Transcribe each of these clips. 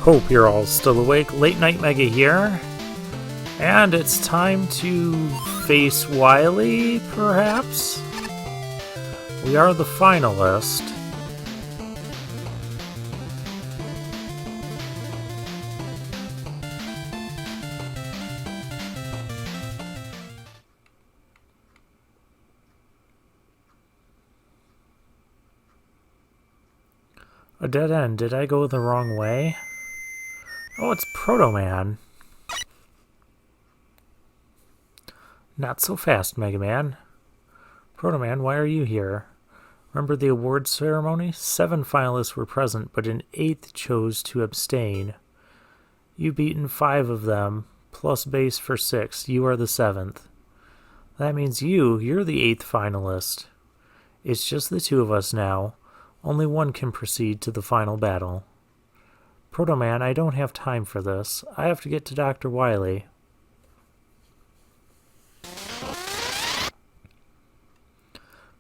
Hope you're all still awake. Late Night Mega here. And it's time to face Wily, perhaps? We are the finalist. A dead end. Did I go the wrong way? Oh, it's Protoman. Not so fast, Mega Man. Protoman, why are you here? Remember the awards ceremony? 7 finalists were present, but an 8th chose to abstain. You've beaten 5 of them, plus base for 6. You are the 7th. That means you're the 8th finalist. It's just the 2 of us now. Only one can proceed to the final battle. Protoman, I don't have time for this. I have to get to Dr. Wily.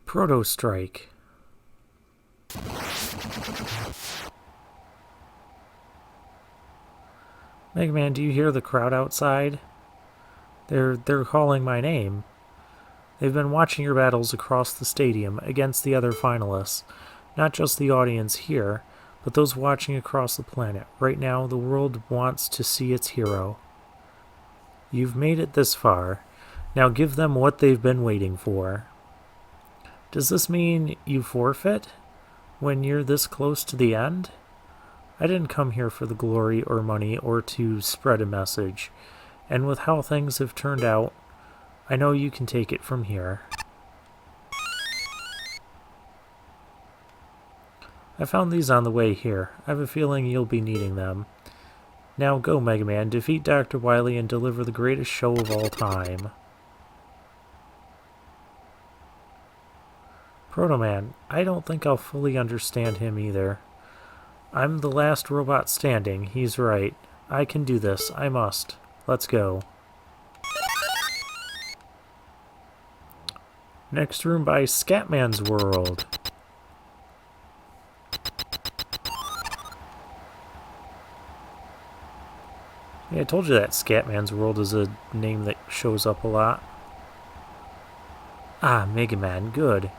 Proto Strike. Mega Man, do you hear the crowd outside? They're calling my name. They've been watching your battles across the stadium against the other finalists. Not just the audience here, but those watching across the planet. Right now, the world wants to see its hero. You've made it this far. Now give them what they've been waiting for. Does this mean you forfeit when you're this close to the end? I didn't come here for the glory or money or to spread a message. And with how things have turned out, I know you can take it from here. I found these on the way here. I have a feeling you'll be needing them. Now go, Mega Man, defeat Dr. Wily and deliver the greatest show of all time. Protoman, I don't think I'll fully understand him either. I'm the last robot standing. He's right. I can do this. I must. Let's go. Next room by Scatman's World. Yeah, I told you that Scatman's World is a name that shows up a lot. Ah, Mega Man, good.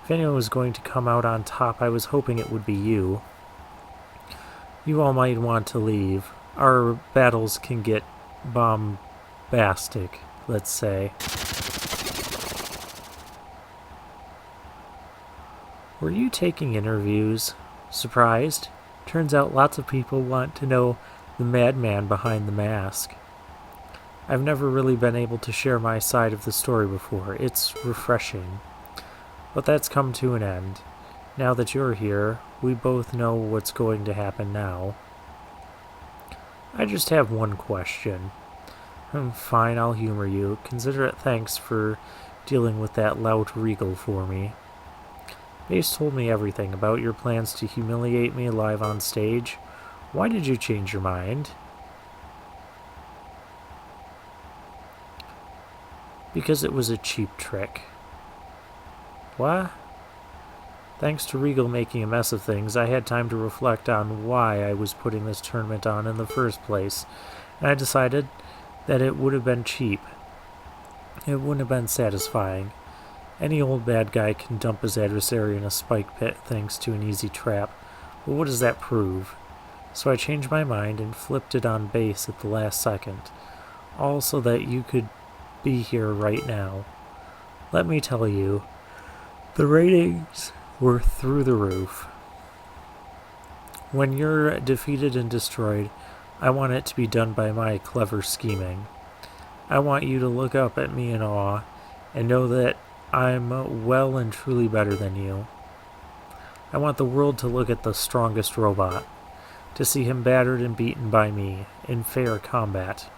If anyone was going to come out on top, I was hoping it would be you. You all might want to leave. Our battles can get bombastic, let's say. Were you taking interviews? Surprised? Turns out lots of people want to know the madman behind the mask. I've never really been able to share my side of the story before. It's refreshing. But that's come to an end. Now that you're here, we both know what's going to happen now. I just have one question. Fine, I'll humor you. Consider it thanks for dealing with that lout Regal for me. Base told me everything about your plans to humiliate me live on stage. Why did you change your mind? Because it was a cheap trick. What? Thanks to Regal making a mess of things, I had time to reflect on why I was putting this tournament on in the first place, and I decided that it would have been cheap. It wouldn't have been satisfying. Any old bad guy can dump his adversary in a spike pit thanks to an easy trap, but what does that prove? So I changed my mind and flipped it on base at the last second, all so that you could be here right now. Let me tell you, the ratings were through the roof. When you're defeated and destroyed, I want it to be done by my clever scheming. I want you to look up at me in awe and know that I'm well and truly better than you. I want the world to look at the strongest robot, to see him battered and beaten by me in fair combat.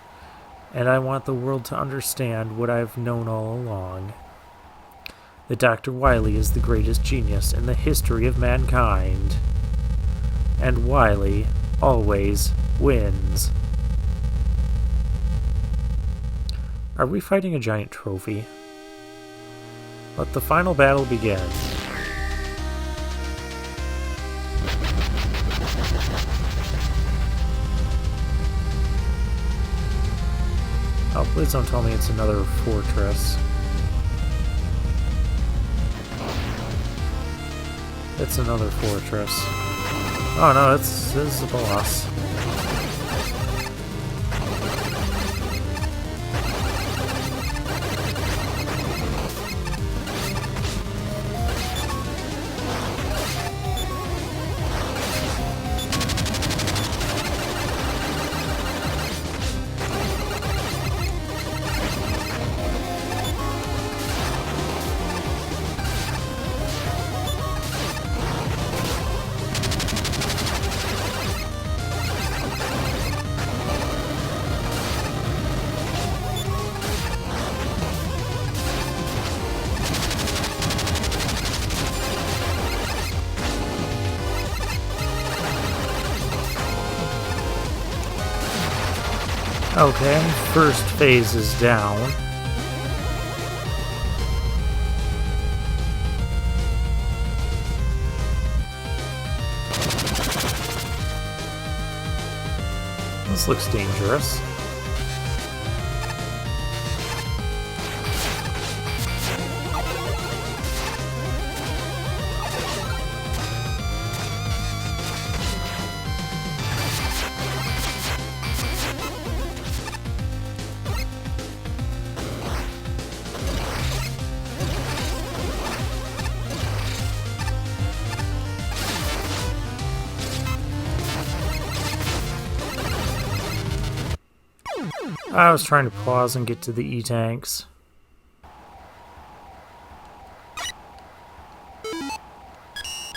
And I want the world to understand what I've known all along. That Dr. Wily is the greatest genius in the history of mankind. And Wily always wins. Are we fighting a giant trophy? Let the final battle begin. Please don't tell me it's another fortress. It's another fortress. Oh no, this is the boss. Okay, first phase is down. This looks dangerous. I was trying to pause and get to the E-tanks.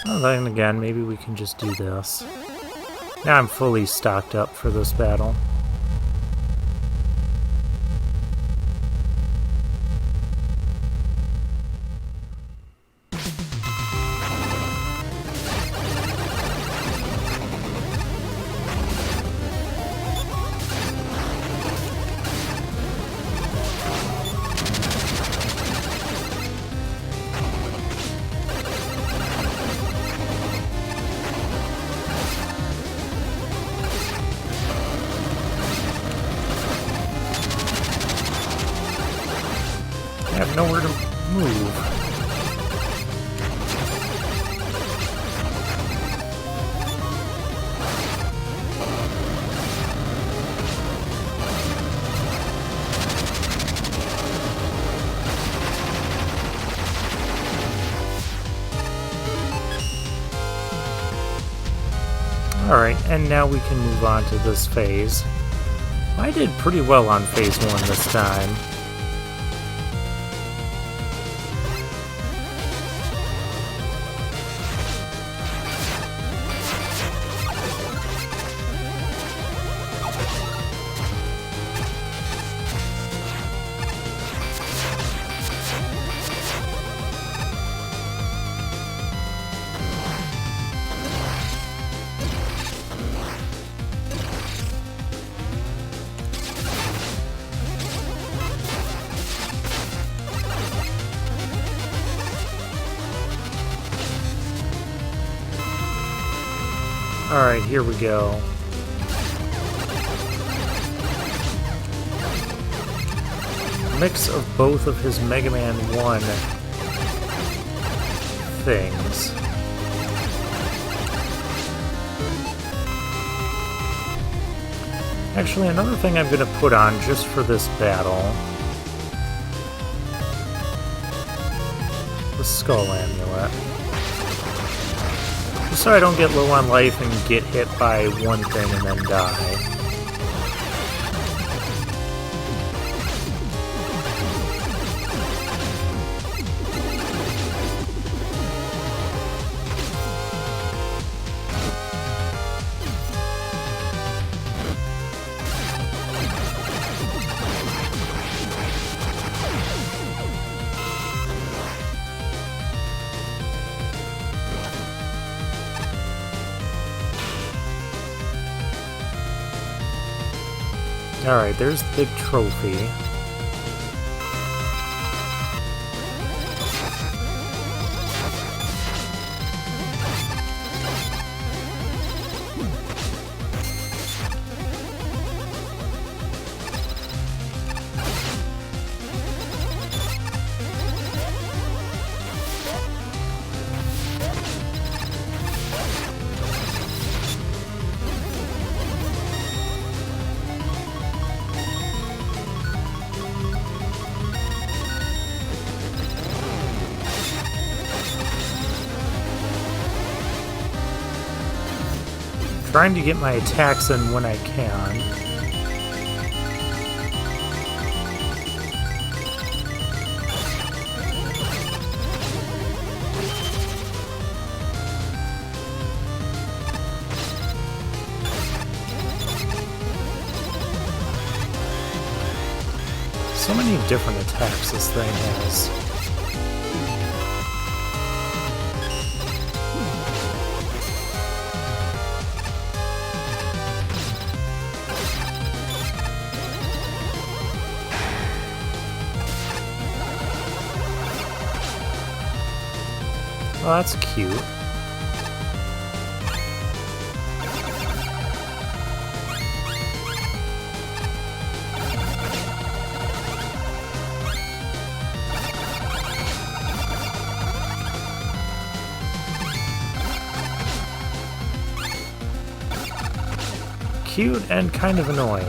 Well, then again, maybe we can just do this. Now I'm fully stocked up for this battle. I have nowhere to move. Alright, and now we can move on to this phase. I did pretty well on phase 1 this time. Alright, here we go. Mix of both of his Mega Man 1 things. Actually, another thing I'm going to put on just for this battle. The Skull Amulet. Just so I don't get low on life and get hit by one thing and then die. Alright, there's the big trophy. Trying to get my attacks in when I can. So many different attacks this thing has. Oh, that's cute. Cute and kind of annoying.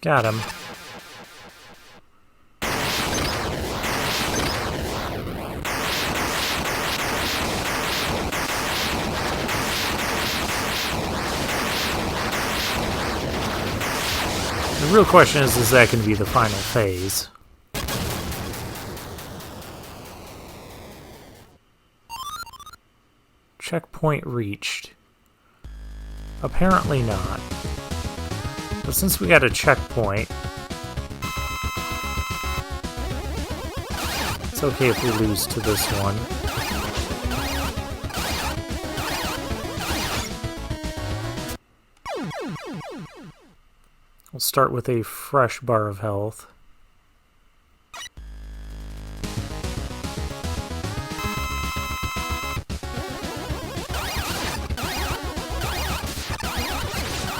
Got him. The real question is that going to be the final phase? Checkpoint reached. Apparently not. But since we got a checkpoint, it's okay if we lose to this one. We'll start with a fresh bar of health.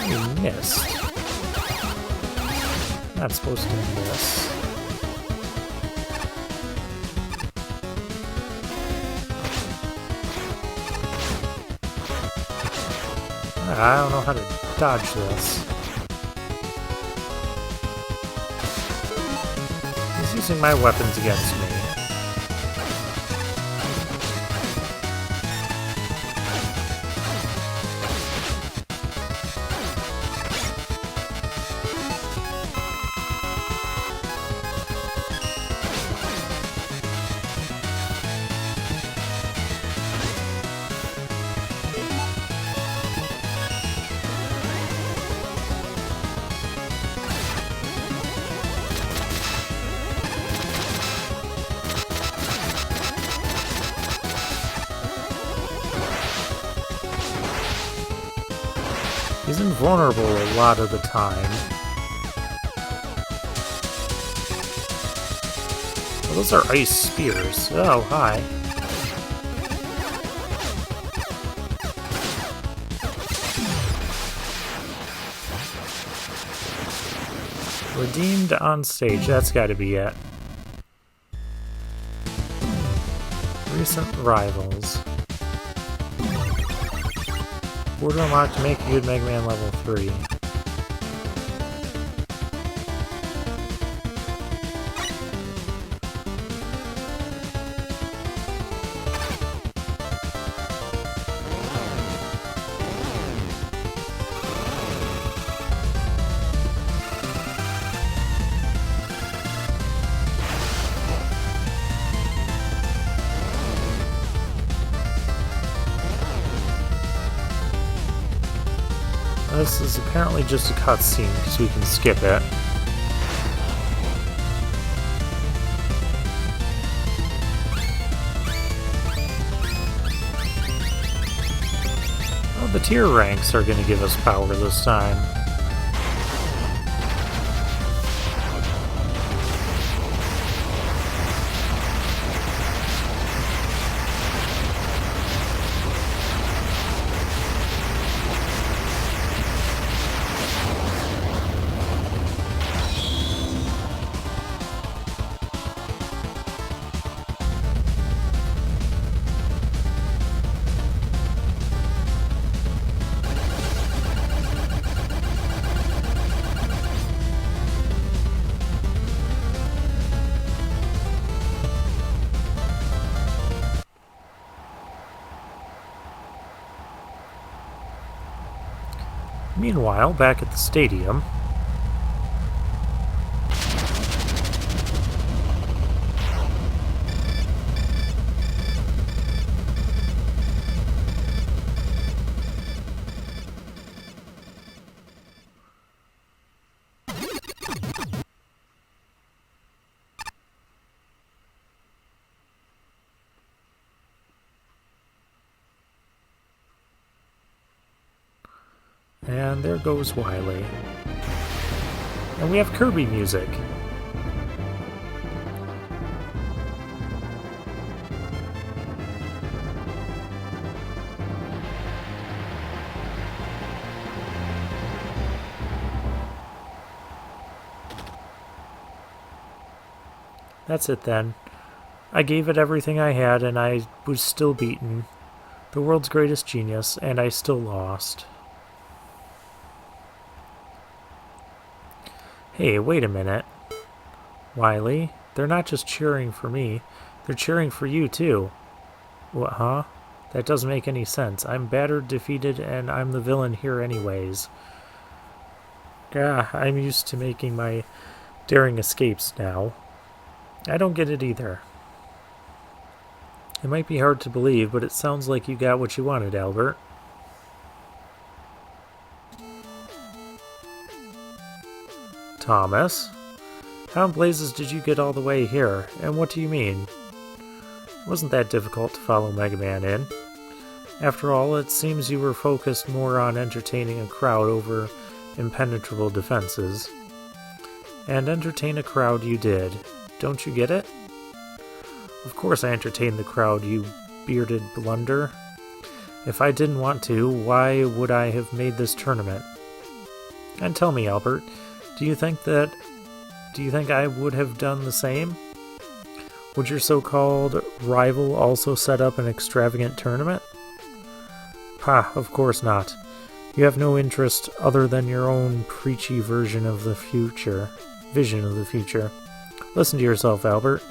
We missed. Not supposed to miss. I don't know how to dodge this. He's using my weapons against me. He's invulnerable a lot of the time. Well, those are ice spears. Oh, hi. Redeemed on stage. That's gotta be it. Recent rivals. Order unlocked to make a good Mega Man level 3. This is apparently just a cutscene because we can skip it. Oh, the tier ranks are going to give us power this time. Meanwhile, back at the stadium... And there goes Wily. And we have Kirby music. That's it then. I gave it everything I had and I was still beaten. The world's greatest genius, and I still lost. Hey, wait a minute. Wily, they're not just cheering for me, they're cheering for you too. What, huh? That doesn't make any sense. I'm battered, defeated, and I'm the villain here anyways. I'm used to making my daring escapes now. I don't get it either. It might be hard to believe, but it sounds like you got what you wanted, Albert. Thomas? How in blazes did you get all the way here, and what do you mean? It wasn't that difficult to follow Mega Man in. After all, it seems you were focused more on entertaining a crowd over impenetrable defenses. And entertain a crowd you did. Don't you get it? Of course I entertained the crowd, you bearded blunder. If I didn't want to, why would I have made this tournament? And tell me, Albert, do you think I would have done the same? Would your so-called rival also set up an extravagant tournament? Pah, of course not. You have no interest other than your own preachy vision of the future. Listen to yourself, Albert.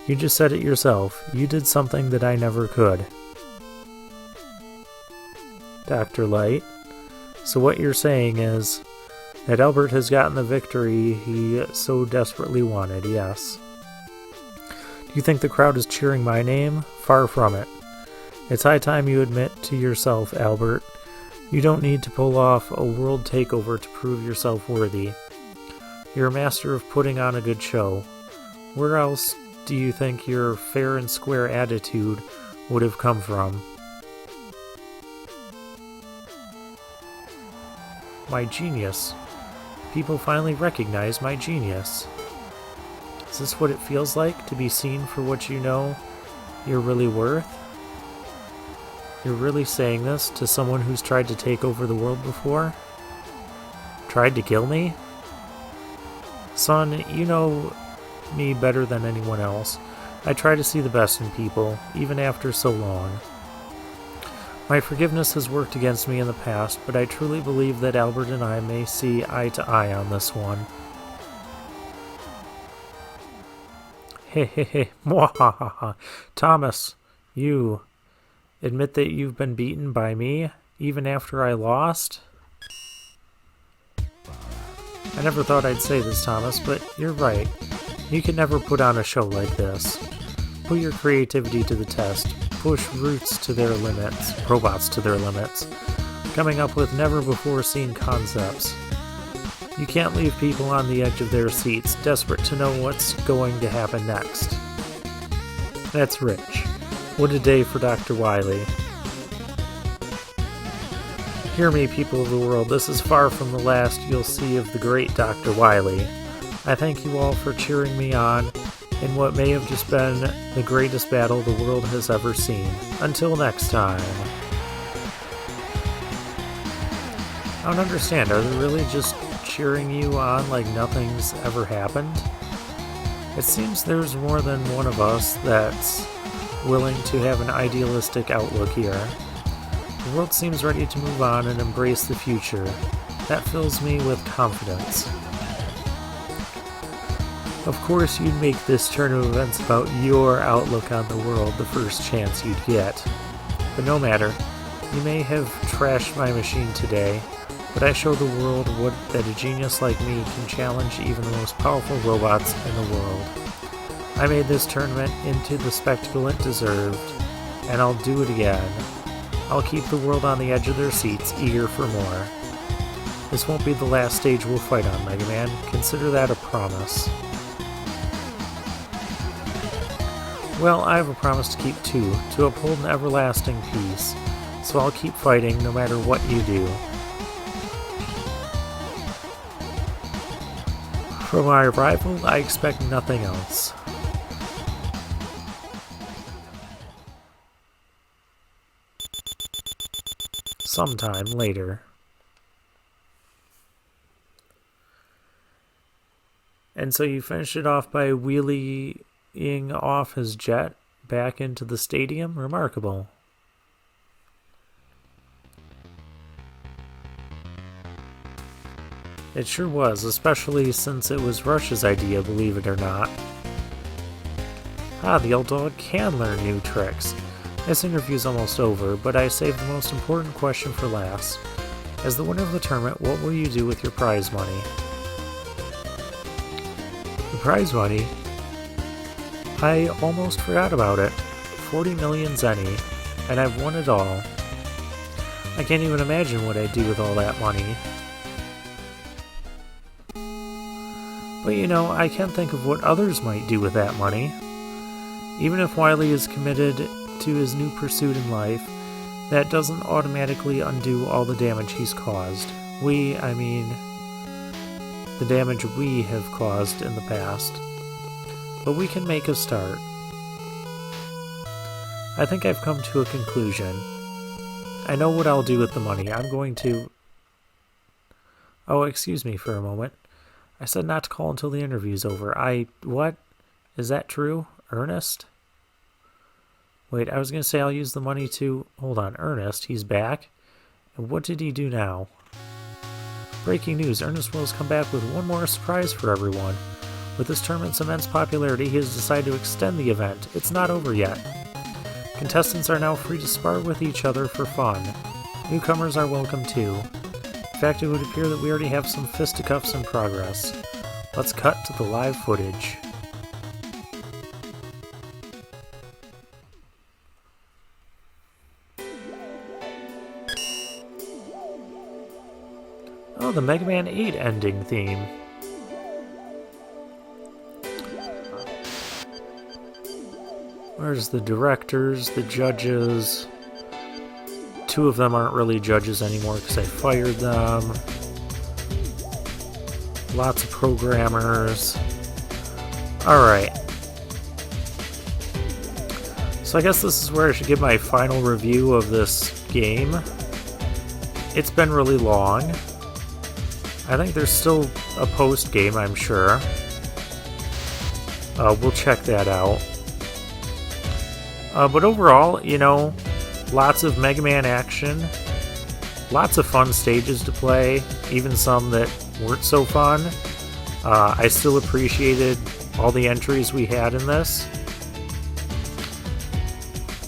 You just said it yourself. You did something that I never could. Dr. Light. So what you're saying is that Albert has gotten the victory he so desperately wanted, yes. Do you think the crowd is cheering my name? Far from it. It's high time you admit to yourself, Albert. You don't need to pull off a world takeover to prove yourself worthy. You're a master of putting on a good show. Where else do you think your fair and square attitude would have come from? My genius. People finally recognize my genius. Is this what it feels like to be seen for what you know you're really worth? You're really saying this to someone who's tried to take over the world before? Tried to kill me? Son, you know me better than anyone else. I try to see the best in people, even after so long. My forgiveness has worked against me in the past, but I truly believe that Albert and I may see eye to eye on this one. Hehehe, mwahaha. Thomas, you admit that you've been beaten by me, even after I lost? I never thought I'd say this, Thomas, but you're right. You can never put on a show like this. Put your creativity to the test. Push robots to their limits. Coming up with never-before-seen concepts. You can't leave people on the edge of their seats, desperate to know what's going to happen next. That's rich. What a day for Dr. Wily. Hear me, people of the world, this is far from the last you'll see of the great Dr. Wily. I thank you all for cheering me on in what may have just been the greatest battle the world has ever seen. Until next time. I don't understand, are they really just cheering you on like nothing's ever happened? It seems there's more than one of us that's willing to have an idealistic outlook here. The world seems ready to move on and embrace the future. That fills me with confidence. Of course, you'd make this turn of events about your outlook on the world the first chance you'd get. But no matter, you may have trashed my machine today, but I show the world that a genius like me can challenge even the most powerful robots in the world. I made this tournament into the spectacle it deserved, and I'll do it again. I'll keep the world on the edge of their seats, eager for more. This won't be the last stage we'll fight on, Mega Man. Consider that a promise. Well, I have a promise to keep too, to uphold an everlasting peace. So I'll keep fighting no matter what you do. From my rival, I expect nothing else. Sometime later. And so you finished it off by wheeling off his jet back into the stadium? Remarkable. It sure was, especially since it was Rush's idea, believe it or not. Ah, the old dog can learn new tricks. This interview's almost over, but I saved the most important question for last. As the winner of the tournament, what will you do with your prize money? The prize money? I almost forgot about it. 40 million zenny, and I've won it all. I can't even imagine what I'd do with all that money. But you know, I can think of what others might do with that money. Even if Wily is committed to his new pursuit in life, that doesn't automatically undo all the damage he's caused. I mean, the damage we have caused in the past. But we can make a start. I think I've come to a conclusion. I know what I'll do with the money. I'm going to... Oh, excuse me for a moment. I said not to call until the interview's over. What? Is that true? Ernest? Wait, I was going to say I'll use the money to... Hold on, Ernest, he's back? And what did he do now? Breaking news, Ernest will has come back with one more surprise for everyone. With this tournament's immense popularity, he has decided to extend the event. It's not over yet. Contestants are now free to spar with each other for fun. Newcomers are welcome too. In fact, it would appear that we already have some fisticuffs in progress. Let's cut to the live footage. Oh, the Mega Man 8 ending theme. Where's the directors, the judges? Two of them aren't really judges anymore because I fired them. Lots of programmers. Alright. So I guess this is where I should give my final review of this game. It's been really long. I think there's still a post-game, I'm sure. We'll check that out. But overall, you know, lots of Mega Man action, lots of fun stages to play, even some that weren't so fun. I still appreciated all the entries we had in this.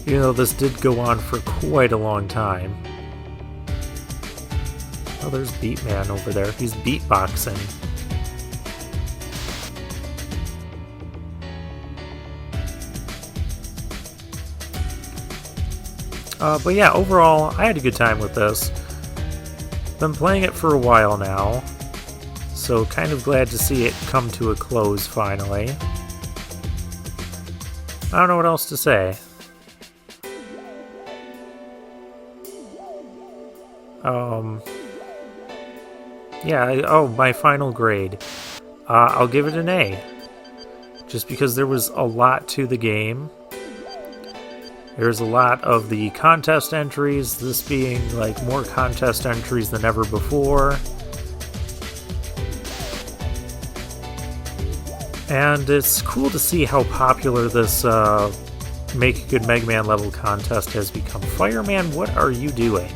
You know, this did go on for quite a long time. Oh, there's Beatman over there. He's beatboxing. But yeah, overall, I had a good time with this. Been playing it for a while now, so kind of glad to see it come to a close finally. I don't know what else to say. Yeah, my final grade. I'll give it an A. Just because there was a lot to the game. There's a lot of the contest entries, this being like more contest entries than ever before. And it's cool to see how popular this Make a Good Mega Man level contest has become. Fireman, what are you doing?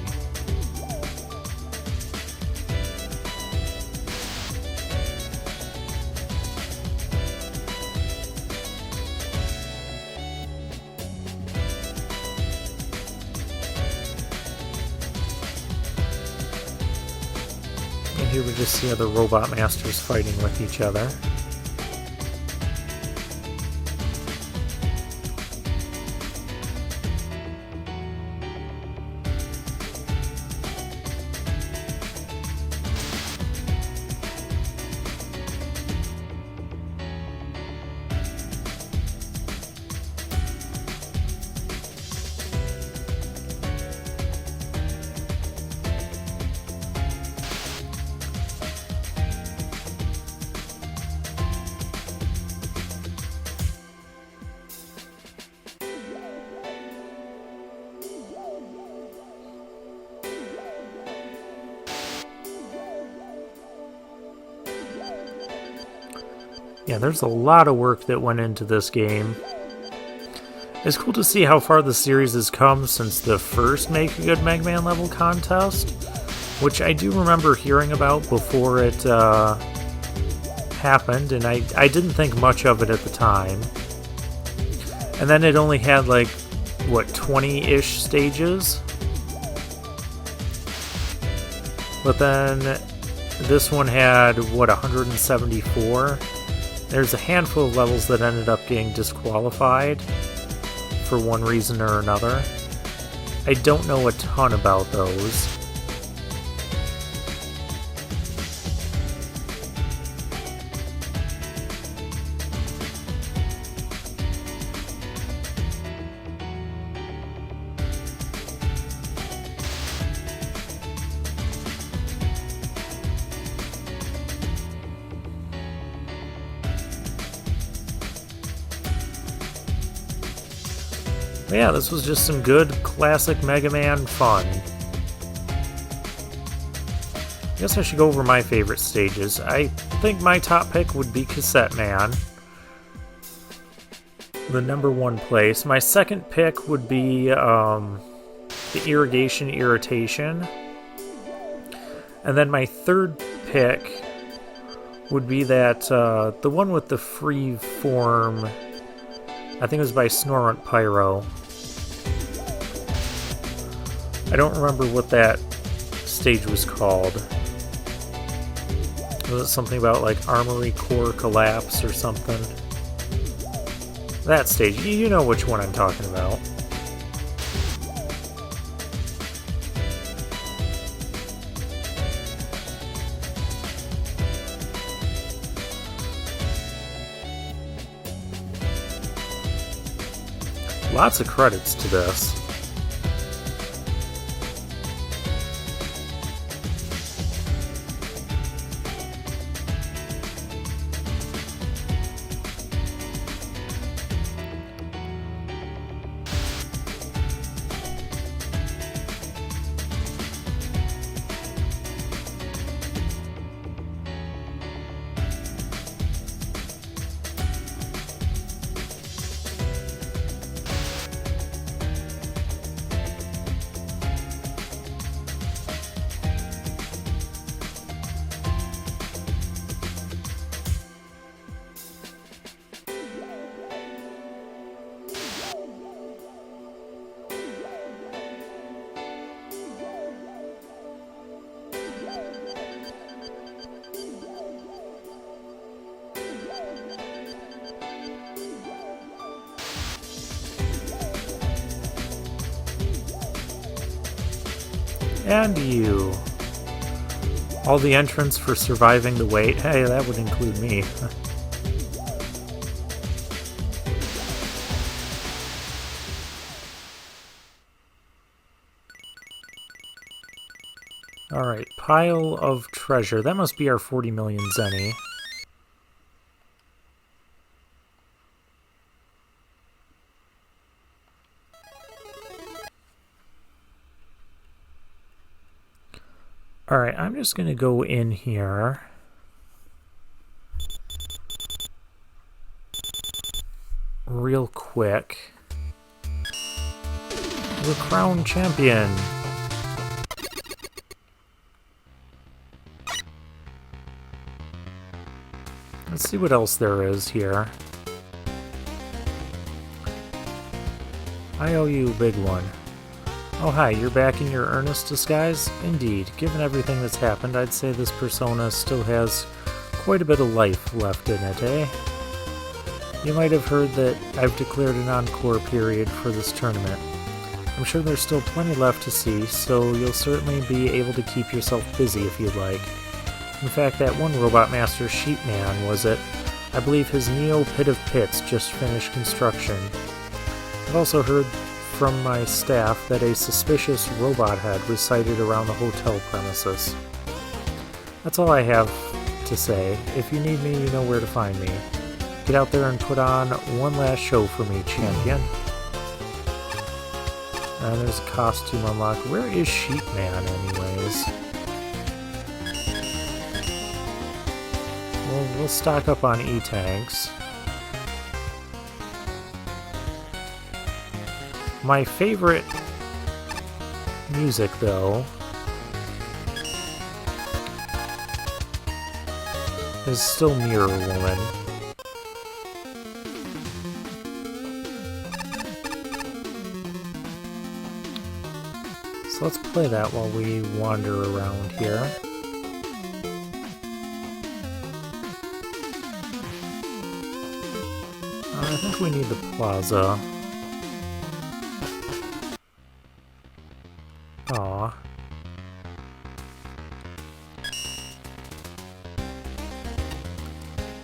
here we just see other robot masters fighting with each other. Yeah, there's a lot of work that went into this game. It's cool to see how far the series has come since the first Make a Good MaGMML level contest, which I do remember hearing about before it happened, and I didn't think much of it at the time. And then it only had like, what, 20-ish stages? But then this one had, what, 174? There's a handful of levels that ended up getting disqualified for one reason or another. I don't know a ton about those. But yeah, this was just some good classic Mega Man fun. I guess I should go over my favorite stages. I think my top pick would be Cassette Man, the #1 place. My second pick would be the Irrigation Irritation. And then my third pick would be that, the one with the free form. I think it was by Snorunt Pyro. I don't remember what that stage was called. Was it something about like Armory Core Collapse or something? That stage, you know which one I'm talking about. Lots of credits to this. And you. All the entrants for surviving the wait. Hey, that would include me. Alright, pile of treasure. That must be our 40 million zenny. Alright, I'm just going to go in here. Real quick. The crown champion. Let's see what else there is here. I owe you a big one. Oh hi, you're back in your earnest disguise? Indeed, given everything that's happened, I'd say this persona still has quite a bit of life left in it, eh? You might have heard that I've declared an encore period for this tournament. I'm sure there's still plenty left to see, so you'll certainly be able to keep yourself busy if you'd like. In fact, that one Robot Master Sheepman, was it? I believe his Neo Pit of Pits just finished construction. I've also heard from my staff that a suspicious robot head was sighted around the hotel premises. That's all I have to say. If you need me, you know where to find me. Get out there and put on one last show for me, champion. And there's a costume unlock. Where is Sheepman, anyways? Well, we'll stock up on E-tanks. My favorite music, though, is still Mirror Woman. So let's play that while we wander around here. I think we need the plaza. Aw.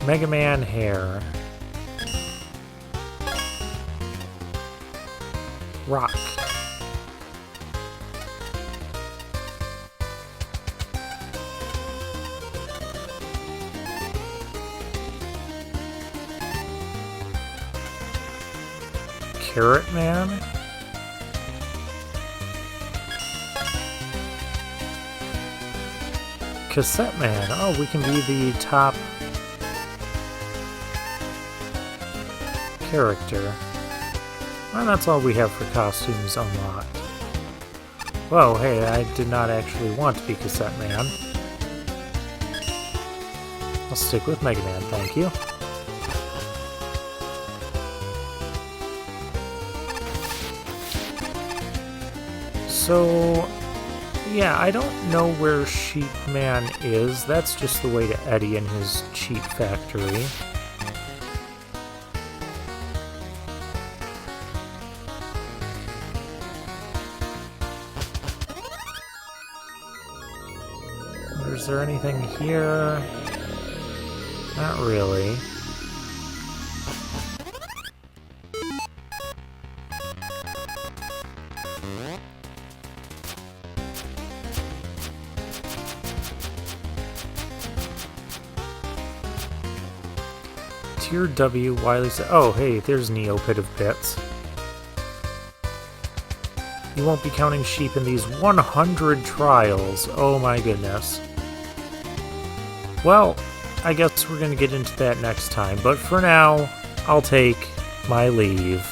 Mega Man hair. Rock. Carrot Man? Cassette Man. Oh, we can be the top character. Well, that's all we have for costumes unlocked. Whoa, hey, I did not actually want to be Cassette Man. I'll stick with Mega Man, thank you. So, yeah, I don't know where Sheepman is. That's just the way to Eddie and his cheat factory. Is there anything here? Not really. Tier W, Wily said, oh, hey, there's Neo Pit of Pits. You won't be counting sheep in these 100 trials. Oh my goodness. Well, I guess we're going to get into that next time, but for now, I'll take my leave.